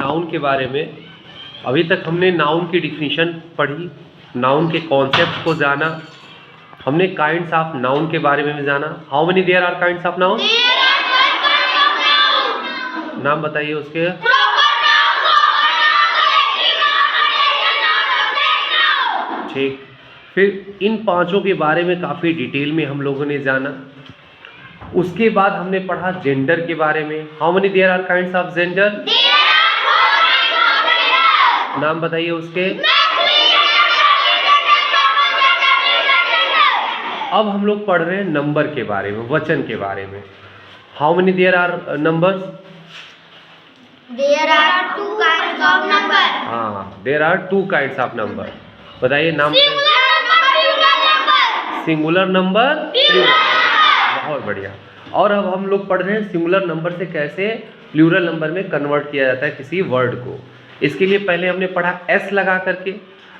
Noun के बारे में। अभी तक हमने नाउन की डिफिनीशन पढ़ी, नाउन के कॉन्सेप्ट को जाना, हमने काइंड्स ऑफ नाउन के बारे में भी जाना। How many there are kinds of noun? नाम बताइए उसके। ठीक, फिर इन पांचों के बारे में काफ़ी डिटेल में हम लोगों ने जाना। उसके बाद हमने पढ़ा जेंडर के बारे में। How many there are kinds of gender? नाम बताइए उसके। अब हम लोग पढ़ रहे हैं नंबर के बारे में, वचन के बारे में। How many there are numbers? There are two kinds of number. हाँ, there are two kinds of number. बताइए नाम। Singular number, plural. बहुत बढ़िया। और अब हम लोग पढ़ रहे हैं सिंगुलर नंबर से कैसे प्लूरल नंबर में कन्वर्ट किया जाता है किसी वर्ड को। इसके लिए पहले हमने पढ़ा एस लगा करके।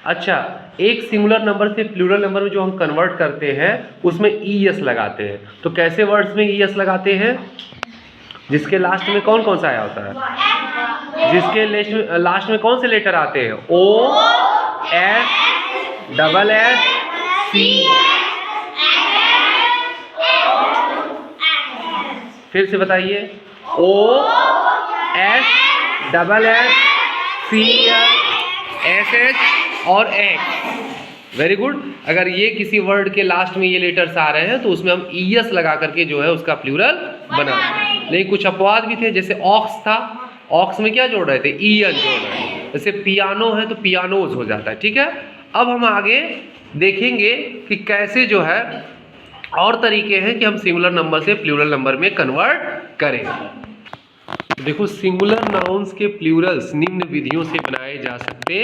अच्छा, एक सिंगुलर नंबर से प्लूरल नंबर में जो हम कन्वर्ट करते हैं उसमें ई एस लगाते हैं। तो कैसे वर्ड्स में ई एस लगाते हैं? जिसके लास्ट में कौन कौन सा आया होता है? जिसके लास्ट में कौन से लेटर आते हैं? ओ, एस, डबल एस, सी। फिर से बताइए। ओ, एस, डबल एस, सी, एस एच और एक्स। Very good. अगर ये किसी वर्ड के लास्ट में ये लेटर्स आ रहे हैं तो उसमें हम ई एस लगा करके जो है उसका प्लूरल बनाते हैं। लेकिन कुछ अपवाद भी थे, जैसे ऑक्स था, ऑक्स में क्या जोड़ रहे थे? ई एन जोड़ रहे हैं। जैसे पियानो है तो पियानोज हो जाता है। ठीक है, अब हम आगे देखेंगे कि कैसे जो है और तरीके हैं कि हम सिंगुलर नंबर से प्लूरल नंबर में कन्वर्ट करें। देखो, सिंगुलर नाउन्स के प्लूरल्स निम्न विधियों से बनाए जा सकते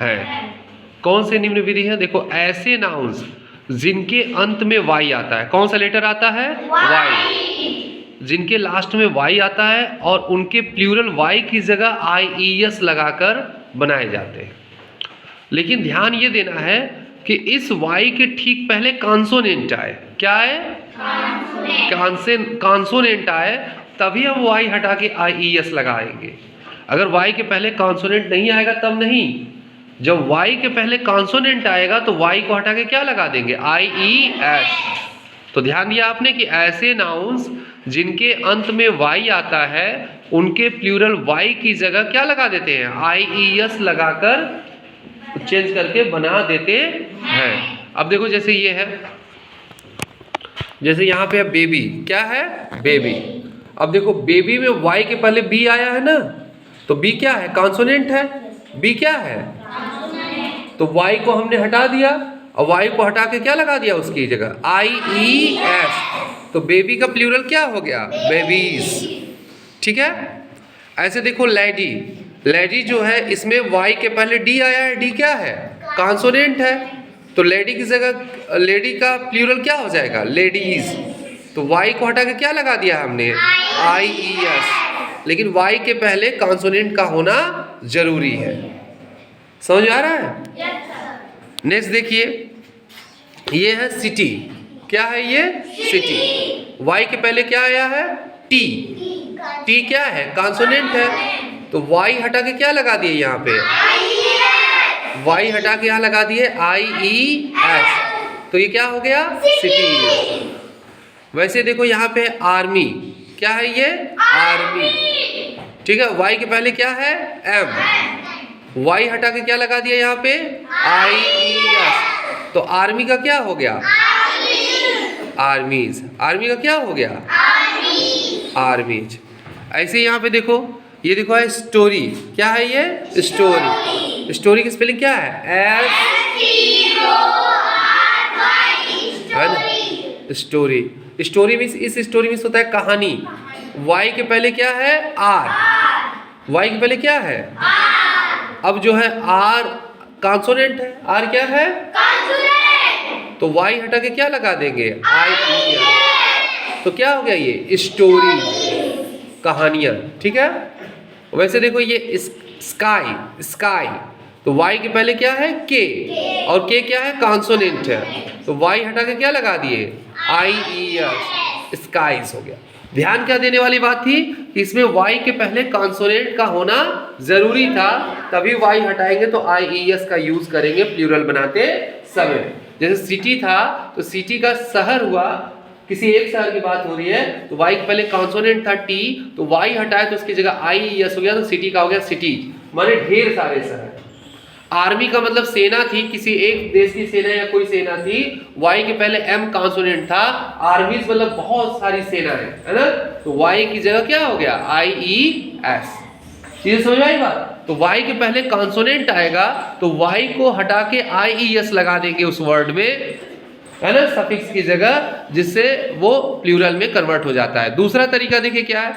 हैं। कौन से निम्न विधि है? देखो, ऐसे नाउन्स जिनके अंत में वाई आता है। कौन सा लेटर आता है? वाई। जिनके लास्ट में वाई आता है और उनके प्लूरल वाई की जगह आई ई एस लगाकर बनाए जाते हैं। लेकिन ध्यान ये देना है कि इस वाई के ठीक पहले कॉन्सोनेंट आए। क्या है? कॉन्सोनेंट आए, तभी हम वाई हटा के आई ई एस लगाएंगे। अगर वाई के पहले कॉन्सोनेंट नहीं आएगा तब नहीं। जब वाई के पहले कॉन्सोनेंट आएगा तो वाई को हटा के क्या लगा देंगे? आई ई एस। तो ध्यान दिया आपने कि ऐसे नाउन्स जिनके अंत में वाई आता है उनके प्लूरल वाई की जगह क्या लगा देते हैं? आई ई एस लगाकर चेंज करके बना देते हैं। अब देखो, जैसे ये है, जैसे यहाँ पे बेबी। क्या है? बेबी। अब देखो, बेबी में वाई के पहले बी आया है ना, तो बी क्या है? कॉन्सोनेंट है। बी क्या है? तो वाई को हमने हटा दिया और वाई को हटा के क्या लगा दिया उसकी जगह? आई ई एस। तो बेबी का प्लूरल क्या हो गया? बेबीज। ठीक है। ऐसे देखो, लेडी। लेडी जो है इसमें वाई के पहले डी आया है। डी क्या है? कॉन्सोनेंट है। तो लेडी की जगह लेडी का प्लूरल क्या हो जाएगा? लेडीज। तो वाई को हटा के क्या लगा दिया हमने? आई ई एस। लेकिन वाई के पहले कॉन्सोनेंट का होना जरूरी है। समझ आ रहा है? नेक्स्ट देखिए, ये है सिटी। क्या है ये? सिटी। वाई के पहले क्या आया है? टी। टी क्या है? कॉन्सोनेंट है। तो वाई हटा के क्या लगा दिए यहाँ पे? वाई हटा के यहाँ लगा दिए आई ई एस। तो ये क्या हो गया? सिटी। वैसे देखो, यहाँ पे आर्मी। क्या है ये? आर्मी। ठीक है। वाई के पहले क्या है? एम। वाई हटा के क्या लगा दिया यहाँ पे? आई ई एस। तो आर्मी का क्या हो गया? आर्मीज। आर्मी का क्या हो गया? आर्मीज। ऐसे यहाँ पे देखो, ये देखो है स्टोरी। क्या है ये? स्टोरी। स्टोरी की स्पेलिंग क्या है? एस। स्टोरी। स्टोरी मीन्स, इस स्टोरी मीन्स होता है कहानी। वाई के पहले क्या है? आर। वाई के पहले क्या है? अब जो है आर कॉन्सोनेंट है। आर क्या है? तो वाई हटा के क्या लगा देंगे? आई ई एस। तो क्या हो गया? ये स्टोरी, कहानियां। ठीक है। वैसे देखो, ये स्काई। स्काई। तो वाई के पहले क्या है? के। और के क्या है? कॉन्सोनेंट है। तो वाई हटा के क्या लगा दिए? आई ई एस। स्काइज हो गया। ध्यान क्या देने वाली बात थी कि इसमें y के पहले कॉन्सोनेंट का होना जरूरी था, तभी y हटाएंगे तो IES का यूज करेंगे प्लूरल बनाते समय। जैसे सिटी था तो सिटी का शहर हुआ, किसी एक शहर की बात हो रही है तो y के पहले कॉन्सोनेंट था टी, तो y हटाए तो उसकी जगह IES हो गया, तो सिटी का हो गया सिटीज, माने ढेर सारे शहर। आर्मी का मतलब सेना थी, किसी एक देश की सेना या कोई सेना थी, y के पहले m कॉन्सोनेंट था, आर्मीज मतलब बहुत सारी सेनाएं, है ना, तो y की जगह क्या हो गया IES। चीजें समझ में आई बात? तो y के पहले कॉन्सोनेंट आएगा तो y को हटा के IES लगा देंगे उस वर्ड में, है ना, सफिक्स की जगह, जिससे वो प्लूरल में कन्वर्ट हो जाता है। दूसरा तरीका देखिए क्या है,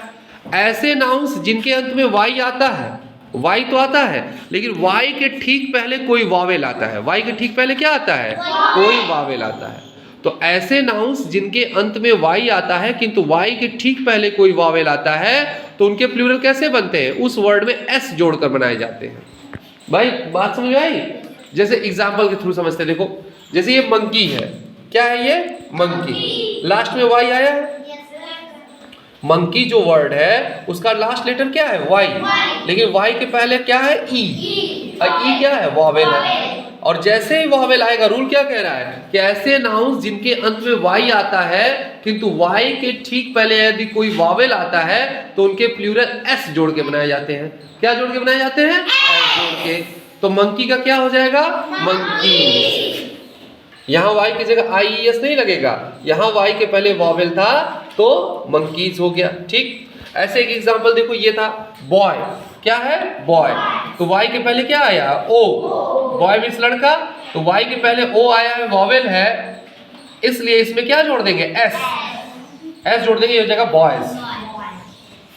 ऐसे नाउन्स जिनके अंत में y आता है, y तो आता है लेकिन y के ठीक पहले कोई वावेल आता है, y के ठीक पहले क्या आता है, कोई वावेल आता है। तो ऐसे नाउन्स जिनके अंत में y आता है किंतु y के ठीक पहले कोई वावेल आता है, तो उनके प्लूरल कैसे बनते हैं, उस वर्ड में s जोड़कर बनाए जाते हैं। भाई बात समझ में आई? जैसे एग्जाम्पल के थ्रू समझते हैं। देखो जैसे ये मंकी है, क्या है ये मंकी, लास्ट में y आया है, मंकी जो वर्ड है उसका लास्ट लेटर क्या है y, लेकिन y के पहले क्या है e, और e क्या है वॉवेल है। और जैसे ही वॉवेल आएगा, रूल क्या कह रहा है कि ऐसे नाउन्स जिनके अंत में y आता है किंतु y के ठीक पहले यदि कोई वॉवेल आता है तो उनके प्लूरल s जोड़ के बनाए जाते हैं। क्या जोड़ के बनाए जाते हैं, s जोड़ के। तो मंकी का क्या हो जाएगा, मंकी। यहाँ y की जगह IES नहीं लगेगा, यहाँ y के पहले वॉवेल था तो मंकीज हो गया। ठीक, ऐसे एक एग्जांपल देखो, ये था बॉय, क्या है बॉय, तो y के पहले क्या आया o, बॉय मीन्स लड़का, तो y के पहले o आया है, वॉवेल है, इसलिए इसमें क्या जोड़ देंगे s जोड़ देंगे, ये हो जाएगा बॉयज।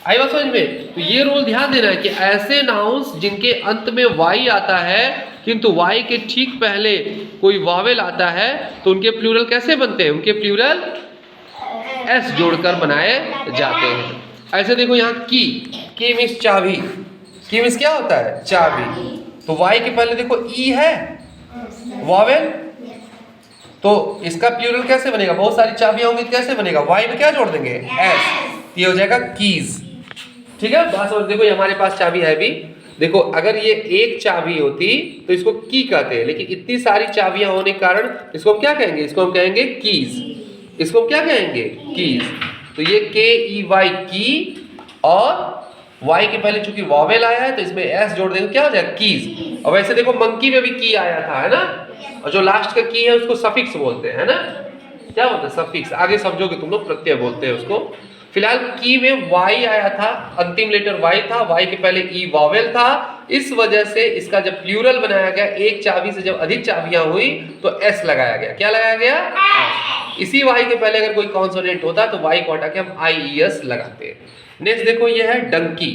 आई बात समझ में? तो ये रूल ध्यान देना है कि ऐसे नाउन्स जिनके अंत में y आता है किंतु y के ठीक पहले कोई वावेल आता है तो उनके प्लूरल कैसे बनते हैं, उनके प्लूरल s जोड़कर बनाए जाते हैं। ऐसे देखो यहाँ की मीन्स चाबी, की मीन्स क्या होता है चाबी, तो y के पहले देखो e है वावेल, तो इसका प्लूरल कैसे बनेगा, बहुत सारी चाबियां होंगी तो कैसे बनेगा, y में क्या जोड़ देंगे s, ये हो जाएगा कीज। ठीक है, बात समझ। देखो हमारे पास चाबी है भी, देखो अगर ये एक चाबी होती तो इसको की कहते हैं, लेकिन इतनी सारी चाबियां होने के कारण इसको हम क्या कहेंगे, इसको हम कहेंगे कीज, इसको हम क्या कहेंगे कीज। तो ये KEY की, और y के पहले चूंकि वॉवेल आया है तो इसमें s जोड़ देंगे, क्या हो जाएगा कीज। और वैसे देखो मंकी में भी की आया था, है ना, और जो लास्ट का की है उसको सफिक्स बोलते हैं ना, क्या बोलते हैं सफिक्स, आगे समझोगे तुम लोग, प्रत्यय बोलते हैं उसको। फिलहाल की में y आया था, अंतिम लेटर y था, y के पहले e वॉवेल था, इस वजह से इसका जब प्लूरल बनाया गया, एक चाबी से जब अधिक चाबियां हुई तो s लगाया गया। क्या लगाया गया, इसी y के पहले अगर कोई कॉन्सोनेंट होता तो y को हटा के हम IES लगाते हैं। नेक्स्ट देखो ये है डंकी,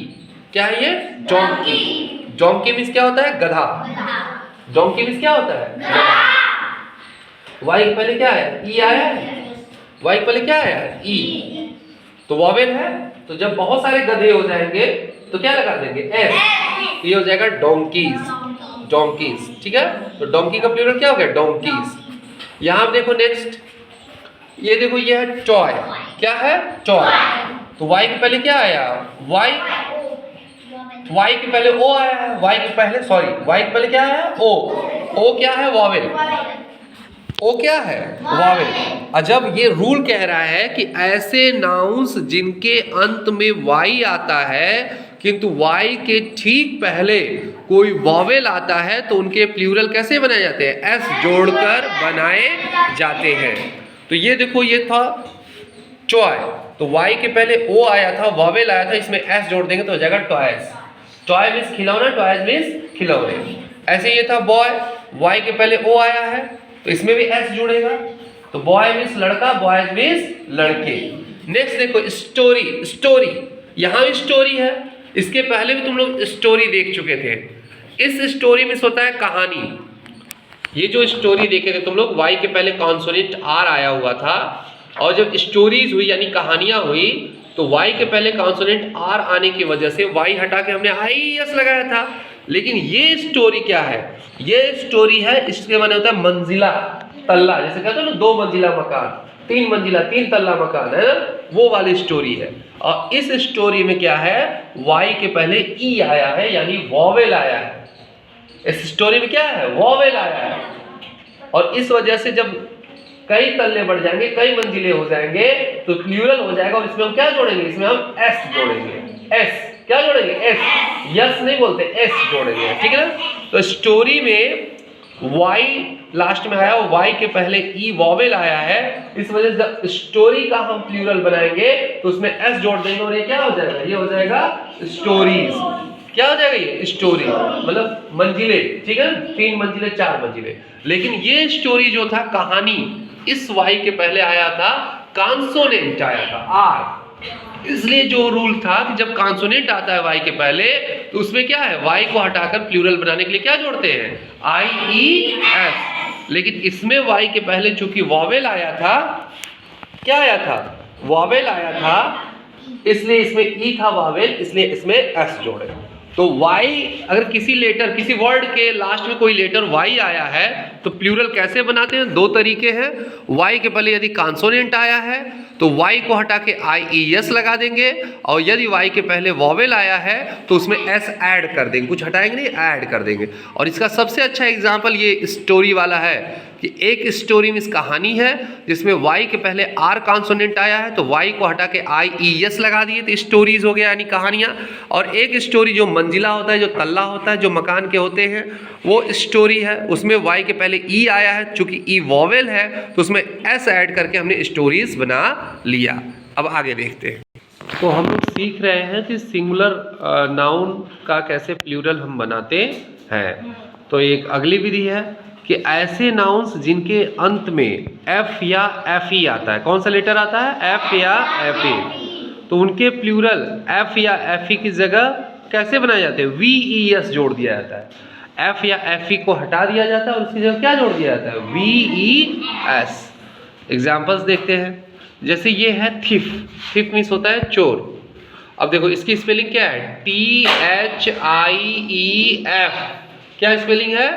क्या है ये डोंकी, डोंकी मीन्स क्या होता है गधा, डोंकी मीन्स क्या होता है, y के पहले क्या है e आया है, y के पहले क्या आया है e, तो वॉवेल है, तो जब बहुत सारे गधे हो जाएंगे तो क्या लगा देंगे s, ये हो जाएगा डोंकीज, डोंकीज। ठीक है, तो डोंकी का प्लूरल क्या हो गया डोंकीज। यहाँ देखो नेक्स्ट, ये देखो ये है टॉय, क्या है टॉय, तो y के पहले क्या आया y के पहले o आया है, y के पहले क्या है o क्या है वॉवेल, ओ क्या है वावेल। अजब, ये रूल कह रहा है कि ऐसे नाउन्स जिनके अंत में y आता है किंतु y के ठीक पहले कोई वावेल आता है तो उनके प्लूरल कैसे बनाए जाते हैं, s जोड़कर बनाए जाते हैं। तो ये देखो ये था टॉय, तो y के पहले o आया था, वावेल आया था, इसमें s जोड़ देंगे तो हो जाएगा टॉयज, टॉय मीन्स खिलौना, टॉयज मीन्स खिलौने। ऐसे ये था बॉय, y के पहले o आया है तो इसमें भी s जुड़ेगा, तो बॉय मीन्स लड़का, बॉयज मीन्स लड़के। नेक्स्ट देखो स्टोरी, स्टोरी, यहाँ भी स्टोरी है, इसके पहले भी तुम लोग स्टोरी देख चुके थे। इस स्टोरी में होता है कहानी, ये जो स्टोरी देखे थे तुम लोग, y के पहले कॉन्सोनेंट r आया हुआ था, और जब स्टोरीज हुई यानी कहानियां हुई तो y के पहले कॉन्सोनेंट r आने की वजह से y हटा के हमने IES लगाया था। लेकिन ये स्टोरी क्या है, ये स्टोरी है, इसके माने होता है मंजिला, तल्ला, जैसे कहते हैं ना 2 मंजिला मकान, 3 मंजिला 3 तल्ला मकान है ना, वो वाली स्टोरी है। और इस स्टोरी में क्या है, वाई के पहले ई आया है, यानी वॉवेल आया है। इस स्टोरी में क्या है, वॉवेल आया है। और इस वजह से जब कई तल्ले बढ़ जाएंगे, कई मंजिले हो जाएंगे, तो प्लूरल हो जाएगा। और इसमें हम क्या जोड़ेंगे, इसमें हम एस जोड़ेंगे। एस क्या जोड़ेंगे, एस, यस नहीं बोलते, एस जोड़ेंगे, ठीक है ना। तो स्टोरी में वाई लास्ट में आया, और वाई के पहले ई वॉवेल आया है। इस वजह से जब स्टोरी का हम प्लूरल बनाएंगे तो उसमें एस जोड़ देंगे, और ये क्या हो जाएगा, ये हो जाएगा स्टोरीज। क्या हो जाएगा, ये स्टोरी मतलब मंजिले, ठीक है ना, 3 मंजिले 4 मंजिले। लेकिन ये स्टोरी जो था, कहानी, इस वाई के पहले आया था कॉन्सोनेंट आया था, आर। इसलिए जो रूल था कि जब कॉन्सोनेंट आता है वाई के पहले, तो उसमें क्या है, वाई को हटाकर प्लूरल बनाने के लिए क्या जोड़ते हैं, आई ई एस। लेकिन इसमें वाई के पहले चूंकि वॉवेल आया था, क्या आया था, वॉवेल आया था, इसलिए इसमें ई था वॉवेल, इसलिए इसमें एस जोड़े। तो वाई, अगर किसी लेटर, किसी वर्ड के लास्ट में कोई लेटर वाई आया है, तो प्लूरल कैसे बनाते हैं, 2 तरीके हैं। वाई के पहले यदि कॉन्सोनेंट आया है तो वाई को हटा के आई ई एस लगा देंगे, और यदि वाई के पहले वॉवेल आया है तो उसमें एस ऐड कर देंगे, कुछ हटाएंगे नहीं, ऐड कर देंगे। और इसका सबसे अच्छा एग्जाम्पल ये स्टोरी वाला है कि एक स्टोरी में इस कहानी है जिसमें वाई के पहले आर कॉन्सोनेंट आया है, तो वाई को हटा के आई ई एस लगा दिए, तो स्टोरीज हो गया, यानी कहानियाँ। और एक स्टोरी जो मंजिला होता है, जो तल्ला होता है, जो मकान के होते हैं, वो स्टोरी है, उसमें वाई के पहले ई आया है, चूंकि ई वॉवेल है तो उसमें एस ऐड करके हमने स्टोरीज बना लिया। अब आगे देखते हैं। तो हम लोग सीख रहे हैं कि सिंगुलर नाउन का कैसे प्लूरल हम बनाते हैं। तो एक अगली विधि है कि ऐसे नाउन्स जिनके अंत में एफ या एफ ई आता है, कौन सा लेटर आता है, एफ या एफ ई, तो उनके प्लूरल एफ या एफ ई की जगह कैसे बनाए जाते हैं, वी ई एस जोड़ दिया जाता है। एफ या एफ ई को हटा दिया जाता है और उसकी जगह क्या जोड़ दिया जाता है, वी ई एस। एग्जाम्पल्स देखते हैं, जैसे ये है थिफ। थिफ मीन्स होता है चोर। अब देखो इसकी स्पेलिंग क्या है, T H I E F. क्या स्पेलिंग है,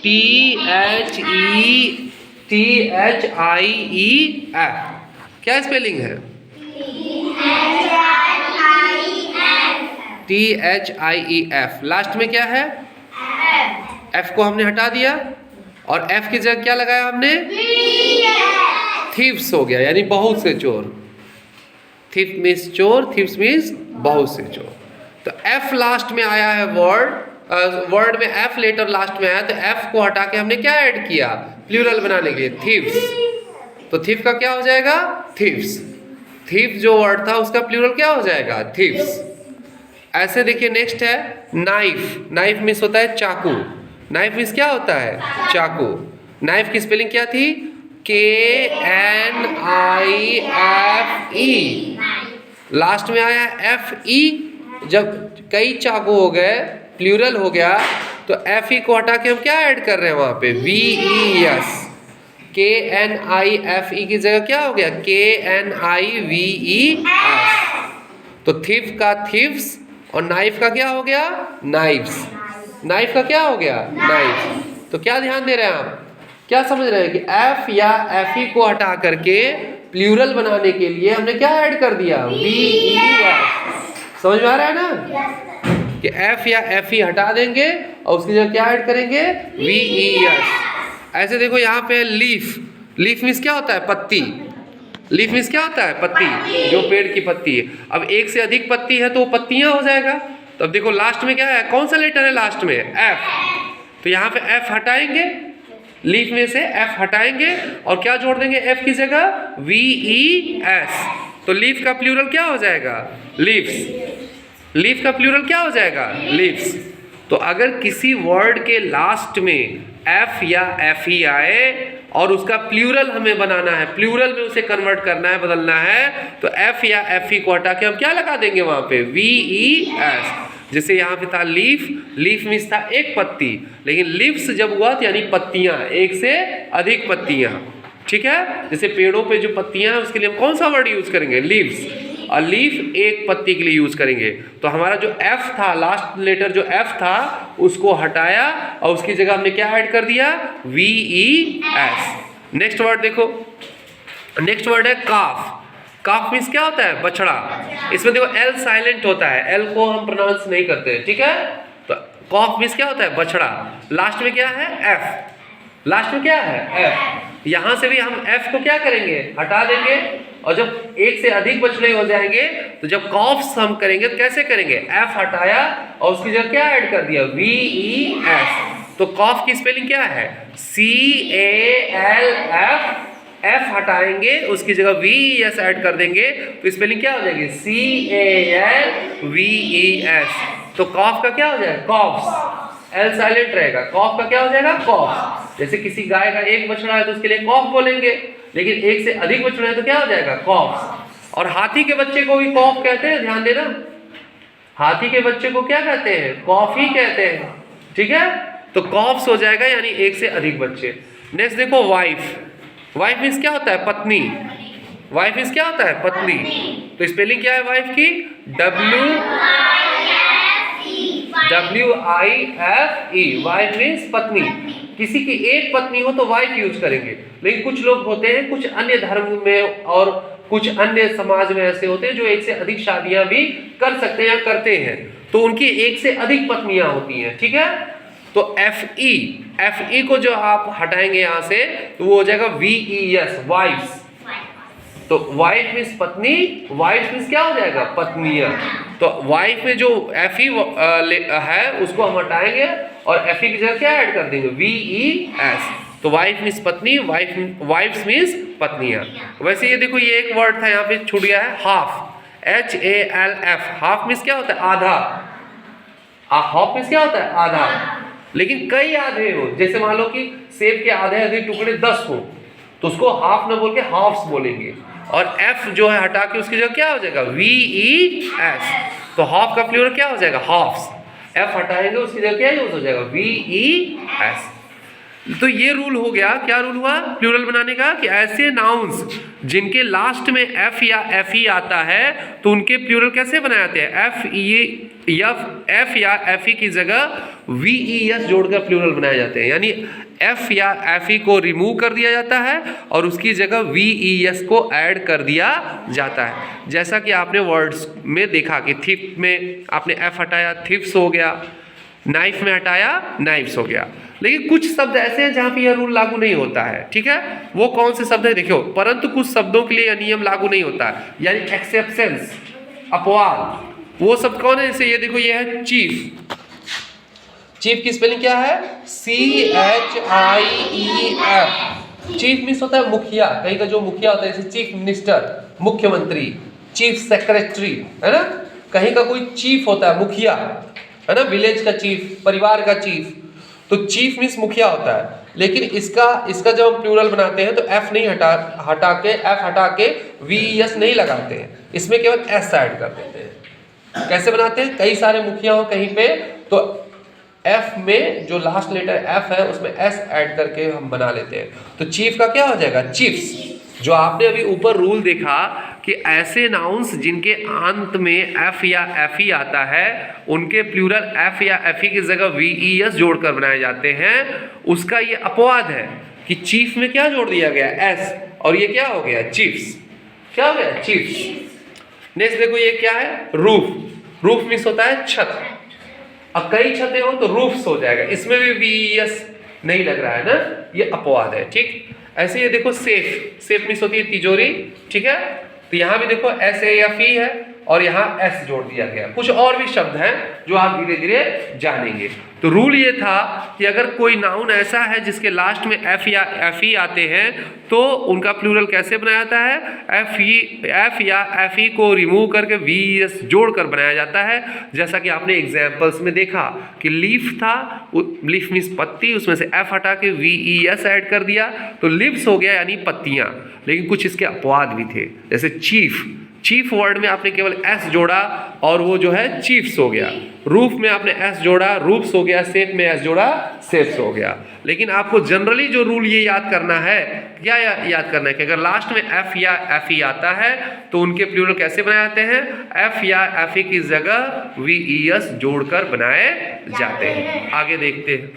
T H I E F. क्या स्पेलिंग है, T H I E F. Last में क्या है, एफ को हमने हटा दिया और एफ की जगह क्या लगाया हमने, थीव्स हो गया, यानी बहुत से चोर। थीफ मीन्स चोर, थीव्स मीन्स बहुत से चोर। तो एफ लास्ट में आया है, वर्ड में एफ लेटर लास्ट में आया, तो एफ को हटा के हमने क्या ऐड किया, प्लूरल बनाने के लिए थीव्स। तो थीफ का क्या हो जाएगा, थीव्स। थीफ जो वर्ड था उसका प्लूरल क्या हो जाएगा, थीव्स। ऐसे देखिए नेक्स्ट है नाइफ। नाइफ मीन्स होता है चाकू। नाइफ मीन्स क्या होता है, चाकू। नाइफ की स्पेलिंग क्या थी, K N I F E. Last में आया एफ ई। जब कई चाकू हो गए, प्लूरल हो गया, तो एफ ई को हटा के हम क्या ऐड कर रहे हैं वहां पे, वी ई एस। के एन आई एफ ई की जगह क्या हो गया, के N I we E S. तो थीफ का थीव्स और नाइफ का क्या हो गया, नाइफ्स। नाइफ का क्या हो गया, नाइफ। तो क्या ध्यान दे रहे हैं आप, क्या समझ रहे हैं कि एफ या एफ ई को हटा करके प्लूरल बनाने के लिए हमने क्या ऐड कर दिया, वी ई एस। समझ में आ रहा है ना कि एफ या एफ ई हटा देंगे और उसकी जगह क्या ऐड करेंगे, वी ई एस। ऐसे देखो यहाँ पे लीफ। लीफ मीन्स क्या होता है, पत्ती। लीफ मीन्स क्या होता है, पत्ती, जो पेड़ की पत्ती है। अब एक से अधिक पत्ती है तो वो पत्तियां हो जाएगा। तो अब देखो लास्ट में क्या है, कौन सा लेटर है लास्ट में, एफ। तो यहाँ पे एफ हटाएंगे, लीफ में से एफ हटाएंगे और क्या जोड़ देंगे एफ की जगह, वी ई एस। तो लीफ का प्लूरल क्या हो जाएगा, लीव्स। लीफ का प्लूरल क्या हो जाएगा, लीव्स। तो अगर किसी वर्ड के लास्ट में एफ या एफ ई आए और उसका प्लूरल हमें बनाना है, प्लूरल में उसे कन्वर्ट करना है, बदलना है, तो एफ या एफ ई को हटा के हम क्या लगा देंगे वहां पे, वी ई एस। जैसे यहाँ पे था लीफ। लीफ मीन्स था एक पत्ती, लेकिन लीव्स जब हुआ तो यानी पत्तियां, एक से अधिक पत्तियां, ठीक है। जैसे पेड़ों पे जो पत्तियां हैं उसके लिए हम कौन सा वर्ड यूज करेंगे, लीव्स। और लीफ एक पत्ती के लिए यूज करेंगे। तो हमारा जो एफ था, लास्ट लेटर जो एफ था, उसको हटाया और उसकी जगह हमने क्या ऐड कर दिया, we E S. Next word देखो, नेक्स्ट वर्ड है काफ। काफ मीन्स क्या होता है? बछड़ा। इसमें देखो एल साइलेंट होता है, एल को हम प्रोनाउंस नहीं करते, ठीक है। तो कॉफ मीन्स क्या होता है? बछड़ा। लास्ट में क्या है? एफ। लास्ट में क्या है? एफ। यहां से भी हम एफ को क्या करेंगे? हटा देंगे। और जब एक से अधिक बछड़े हो जाएंगे तो जब कॉफ्स हम करेंगे तो कैसे करेंगे? एफ हटाया और उसकी जगह क्या ऐड कर दिया? We E S. तो कॉफ की स्पेलिंग क्या है? सी ए एल एफ। एफ हटाएंगे उसकी जगह वी ई एस ऐड कर देंगे तो स्पेलिंग क्या हो जाएगी? C A L V E S. तो कॉफ का क्या हो जाएगा? कॉफ्स। एल साइलेंट रहेगा। कॉफ का क्या हो जाएगा? कॉफ। जैसे किसी गाय का एक बछड़ा है तो उसके लिए कॉफ बोलेंगे, लेकिन एक से अधिक बछड़े हैं तो क्या हो जाएगा? कॉफ्स। और हाथी के बच्चे को भी कॉफ कहते हैं, ध्यान देना। हाथी के बच्चे को क्या कहते हैं? कॉफ ही कहते हैं, ठीक है। तो कॉफ्स हो जाएगा, यानी एक से अधिक बच्चे। नेक्स्ट देखो वाइफ। वाइफ मीन्स क्या होता है? पत्नी। वाइफ मीन्स क्या होता है? पत्नी। तो स्पेलिंग क्या है वाइफ की? WIFE। वाइफ मीन्स पत्नी। किसी की एक पत्नी हो तो वाइफ यूज करेंगे, लेकिन कुछ लोग होते हैं कुछ अन्य धर्म में और कुछ अन्य समाज में ऐसे होते हैं जो एक से अधिक शादियां भी कर सकते हैं या करते हैं, तो उनकी एक से अधिक पत्नियां होती हैं, ठीक है। तो FE को जो आप हटाएंगे यहां से तो वो हो जाएगा VES, वाइफ्स। तो वाइफ मीन्स पत्नी, वाइफ मीन्स क्या हो जाएगा? पत्नियां। तो वाइफ में जो FE है उसको हम हटाएंगे और FE की जगह क्या ऐड कर देंगे? VES। तो वाइफ मीन्स पत्नी, वाइफ्स मीन्स पत्नियां। वैसे ये देखो ये एक वर्ड था यहाँ पे छूट गया है, हाफ। HALF। हाफ मीन्स क्या होता है? आधा। हाफ मीन्स क्या होता है? आधा। लेकिन कई आधे हो, जैसे मान लो कि सेब के आधे आधे टुकड़े 10 हो तो उसको हाफ न बोल के हाफ्स बोलेंगे, और एफ जो है हटा के उसकी जगह क्या हो जाएगा? VES। तो हाफ का प्लूरल क्या हो जाएगा? हाफ्स। एफ हटाएंगे उसकी जगह क्या यूज हो जाएगा? VES। तो ये रूल हो गया। क्या रूल हुआ प्लूरल बनाने का? कि ऐसे नाउन्स जिनके लास्ट में एफ या FE आता है तो उनके प्लूरल कैसे बनाए जाते हैं? एफ या FE की जगह VES जोड़कर प्लूरल बनाए जाते हैं, यानी एफ या FE को रिमूव कर दिया जाता है और उसकी जगह VES को ऐड कर दिया जाता है। जैसा कि आपने वर्ड्स में देखा कि थिफ में आपने एफ हटाया, थिफ्स हो गया। नाइफ में हटाया, नाइफ्स हो गया। लेकिन कुछ शब्द ऐसे हैं जहां पे यह रूल लागू नहीं होता है, ठीक है। वो कौन से शब्द है? देखो, परंतु कुछ शब्दों के लिए यह नियम लागू नहीं होता है, यानी एक्सेप्शंस, अपवाद। वो शब्द कौन है? जैसे ये देखो, ये है चीफ। चीफ की स्पेलिंग क्या है? CHIEF। चीफ मीन्स होता है मुखिया। कहीं का जो मुखिया होता है, जैसे चीफ मिनिस्टर, मुख्यमंत्री, चीफ सेक्रेटरी, है ना। कहीं का कोई चीफ होता है, मुखिया, है ना, विलेज का चीफ, परिवार का चीफ। तो चीफ मीन्स मुखिया होता है। लेकिन इसका जब हम प्लूरल बनाते हैं तो एफ नहीं हटा के VES नहीं लगाते हैं, इसमें केवल S ऐड कर देते हैं। कैसे बनाते हैं? कई सारे मुखिया हो कहीं पे तो F में जो लास्ट लेटर F है उसमें S ऐड करके हम बना लेते हैं। तो चीफ का क्या हो जाएगा? चीफ्स। जो आपने अभी ऊपर रूल देखा कि ऐसे नाउन्स जिनके अंत में F या FE आता है उनके प्लूरल F या FE की जगह VES जोड़कर बनाए जाते हैं, उसका ये अपवाद है कि चीफ में क्या जोड़ दिया गया? S, और ये क्या हो गया? चीफ्स। क्या हो गया? चीफ्स। नेक्स्ट देखो, ये क्या है? रूफ। रूफ मीन्स होता है छत। अब कई छतें हो तो रूफ्स हो जाएगा, इसमें भी VES नहीं लग रहा है ना, ये अपवाद है, ठीक। ऐसे ये देखो सेफ। सेफ मीन्स होती है तिजोरी, ठीक है। तो यहाँ भी देखो SAFE है और यहाँ S जोड़ दिया गया। कुछ और भी शब्द हैं जो आप धीरे धीरे जानेंगे। तो रूल ये था कि अगर कोई नाउन ऐसा है जिसके लास्ट में F या FE आते हैं तो उनका प्लूरल कैसे बनाया जाता है? F या FE को रिमूव करके VES जोड़कर बनाया जाता है। जैसा कि आपने एग्जाम्पल्स में देखा कि लीफ था, लीफ मीन्स पत्ती, उसमें से F हटा के VES ऐड कर दिया तो लिव्स हो गया, यानी पत्तियां। लेकिन कुछ इसके अपवाद भी थे, जैसे चीफ। चीफ वर्ड में आपने केवल S जोड़ा और वो जो है चीफ्स हो गया। रूफ में आपने S जोड़ा, रूफ्स हो गया। सेफ में S जोड़ा, सेफ्स हो गया। लेकिन आपको जनरली जो रूल ये याद करना है, क्या याद करना है कि अगर लास्ट में F या FE आता है तो उनके प्लूरल कैसे बनाए जाते हैं? F या FE की जगह VES जोड़कर बनाए जाते हैं। आगे देखते हैं।